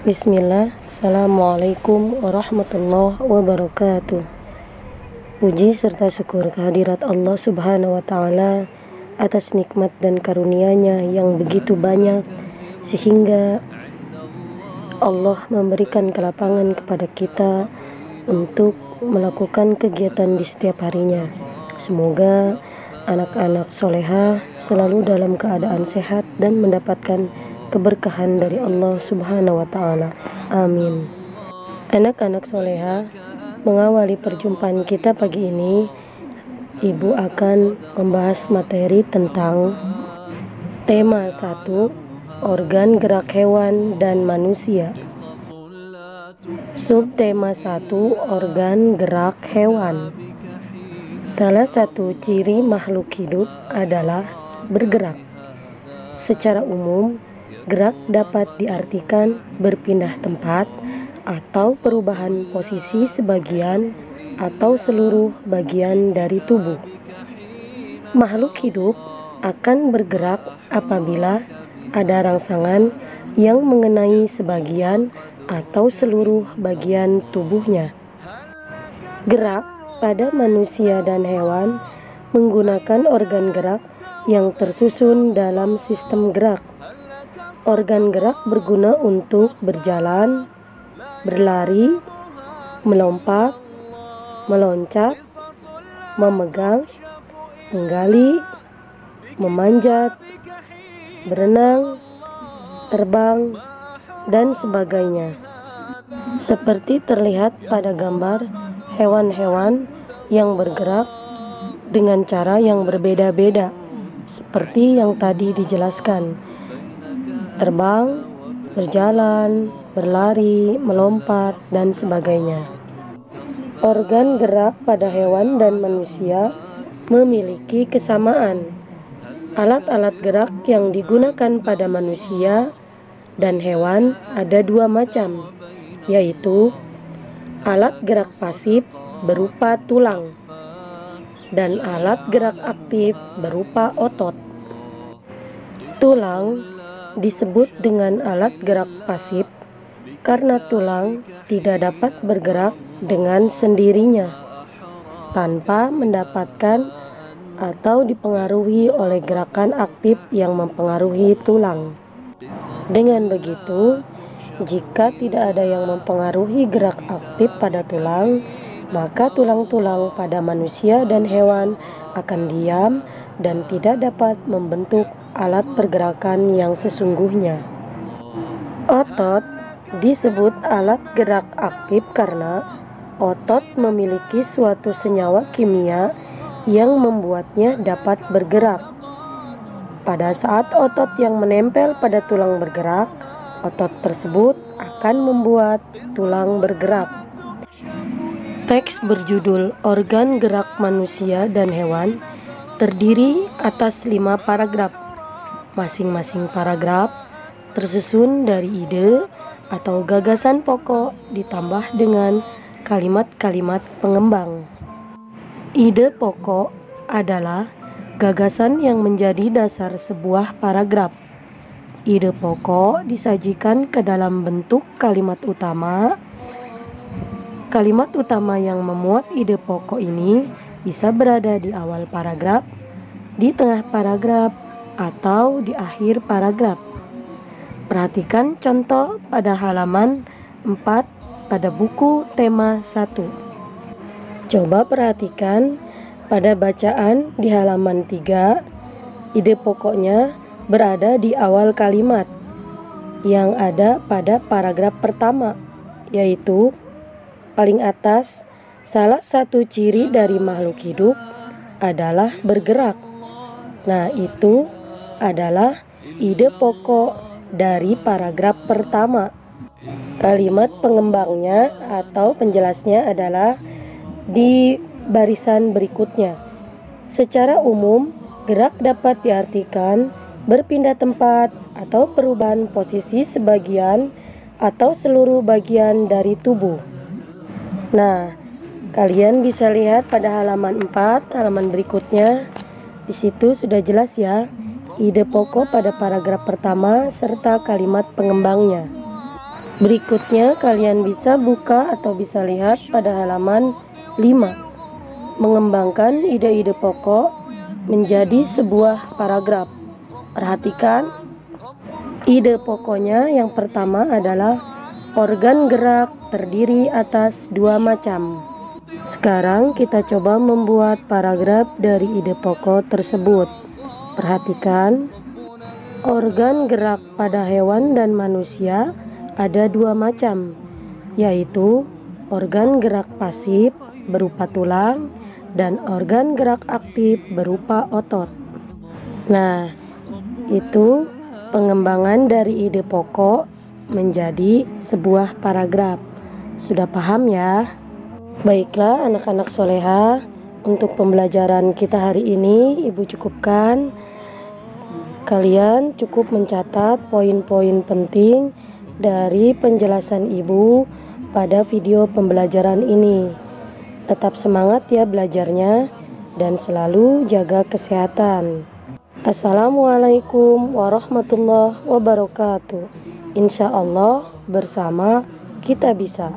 Bismillah, Assalamualaikum warahmatullahi wabarakatuh. Puji serta syukur kehadirat Allah Subhanahu wa Ta'ala atas nikmat dan karunia-Nya yang begitu banyak, sehingga Allah memberikan kelapangan kepada kita untuk melakukan kegiatan di setiap harinya. Semoga anak-anak solehah selalu dalam keadaan sehat dan mendapatkan keberkahan dari Allah Subhanahu wa Ta'ala. Amin. Anak-anak solehah, mengawali perjumpaan kita pagi ini, Ibu akan membahas materi tentang tema 1, organ gerak hewan dan manusia. Subtema 1, organ gerak hewan. Salah satu ciri makhluk hidup adalah bergerak. Secara umum, gerak dapat diartikan berpindah tempat atau perubahan posisi sebagian atau seluruh bagian dari tubuh. Makhluk hidup akan bergerak apabila ada rangsangan yang mengenai sebagian atau seluruh bagian tubuhnya. Gerak pada manusia dan hewan menggunakan organ gerak yang tersusun dalam sistem gerak. Organ gerak berguna untuk berjalan, berlari, melompat, meloncat, memegang, menggali, memanjat, berenang, terbang, dan sebagainya. Seperti terlihat pada gambar hewan-hewan yang bergerak dengan cara yang berbeda-beda, seperti yang tadi dijelaskan. Terbang, berjalan, berlari, melompat, dan sebagainya. Organ gerak pada hewan dan manusia memiliki kesamaan. Alat-alat gerak yang digunakan pada manusia dan hewan ada dua macam, yaitu alat gerak pasif berupa tulang dan alat gerak aktif berupa otot. Tulang disebut dengan alat gerak pasif karena tulang tidak dapat bergerak dengan sendirinya tanpa mendapatkan atau dipengaruhi oleh gerakan aktif yang mempengaruhi tulang. Dengan begitu, jika tidak ada yang mempengaruhi gerak aktif pada tulang, maka tulang-tulang pada manusia dan hewan akan diam dan tidak dapat membentuk alat pergerakan yang sesungguhnya. Otot disebut alat gerak aktif karena otot memiliki suatu senyawa kimia yang membuatnya dapat bergerak. Pada saat otot yang menempel pada tulang bergerak, otot tersebut akan membuat tulang bergerak. Teks berjudul Organ Gerak Manusia dan Hewan terdiri atas 5 paragraf. Masing-masing paragraf tersusun dari ide atau gagasan pokok ditambah dengan kalimat-kalimat pengembang. Ide pokok adalah gagasan yang menjadi dasar sebuah paragraf. Ide pokok disajikan ke dalam bentuk kalimat utama. Kalimat utama yang memuat ide pokok ini bisa berada di awal paragraf, di tengah paragraf, atau di akhir paragraf. Perhatikan contoh pada halaman 4 pada buku tema 1. Coba perhatikan pada bacaan di halaman 3, ide pokoknya berada di awal kalimat yang ada pada paragraf pertama, yaitu paling atas, salah satu ciri dari makhluk hidup adalah bergerak. Nah, itu adalah ide pokok dari paragraf pertama. Kalimat pengembangnya atau penjelasnya adalah di barisan berikutnya. Secara umum, gerak dapat diartikan berpindah tempat atau perubahan posisi sebagian atau seluruh bagian dari tubuh. Nah, kalian bisa lihat pada halaman 4, halaman berikutnya. Di situ sudah jelas ya, ide pokok pada paragraf pertama serta kalimat pengembangnya. Berikutnya kalian bisa buka atau bisa lihat pada halaman 5. Mengembangkan ide-ide pokok menjadi sebuah paragraf. Perhatikan, ide pokoknya yang pertama adalah organ gerak terdiri atas 2 macam. Sekarang kita coba membuat paragraf dari ide pokok tersebut. Perhatikan, organ gerak pada hewan dan manusia ada 2 macam, yaitu organ gerak pasif berupa tulang dan organ gerak aktif berupa otot. Nah, itu pengembangan dari ide pokok menjadi sebuah paragraf. Sudah paham ya? Baiklah anak-anak soleha, untuk pembelajaran kita hari ini Ibu cukupkan. Kalian cukup mencatat poin-poin penting dari penjelasan Ibu pada video pembelajaran ini. Tetap semangat ya belajarnya dan selalu jaga kesehatan. Assalamualaikum warahmatullahi wabarakatuh. Insya Allah bersama kita bisa.